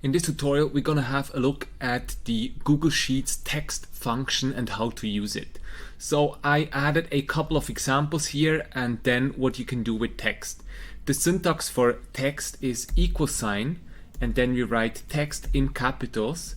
In this tutorial, we're going to have a look at the Google Sheets text function and how to use it. So I added a couple of examples here and then what you can do with text. The syntax for text is equal sign and then we write text in capitals.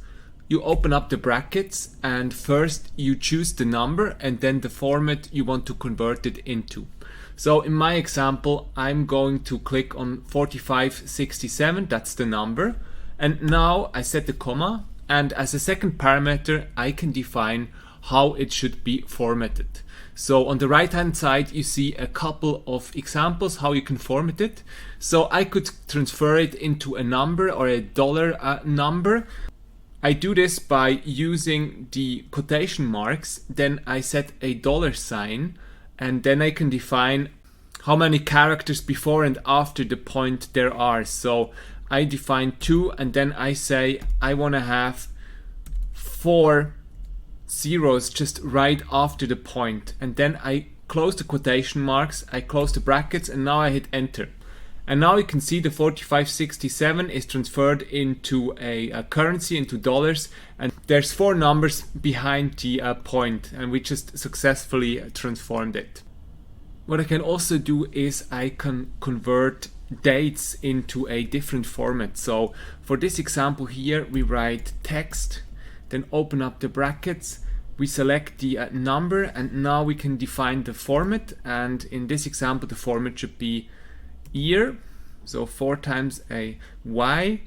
You open up the brackets and first you choose the number and then the format you want to convert it into. So in my example, I'm going to click on 4567, that's the number. And now I set the comma, and as a second parameter, I can define how it should be formatted. So on the right hand side, you see a couple of examples how you can format it. So I could transfer it into a number or a dollar number. I do this by using the quotation marks, then I set a dollar sign, and then I can define how many characters before and after the point there are. So I define 2 and then I say I want to have 4 zeros just right after the point, and then I close the quotation marks, I close the brackets, and now I hit enter. And now you can see the 4567 is transferred into a currency, into dollars, and there's 4 numbers behind the point, and we just successfully transformed it. What I can also do is I can convert dates into a different format. So for this example here, we write text, then open up the brackets, we select the number, and now we can define the format. And in this example, the format should be year, so 4 times a Y,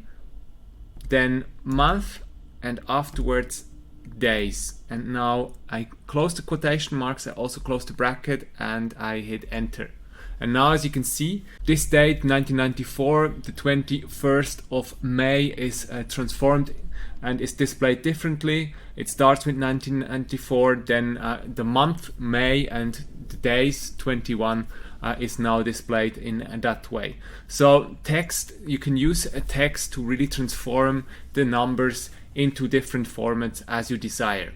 then month, and afterwards days. And now I close the quotation marks, I also close the bracket, and I hit enter. And now, as you can see, this date 1994, the 21st of May, is transformed and is displayed differently. It starts with 1994, then the month May and the days 21 is now displayed in that way. So text, you can use a text to really transform the numbers into different formats as you desire.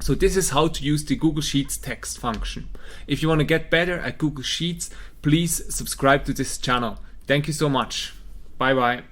So this is how to use the Google Sheets text function. If you want to get better at Google Sheets, please subscribe to this channel. Thank you so much. Bye bye.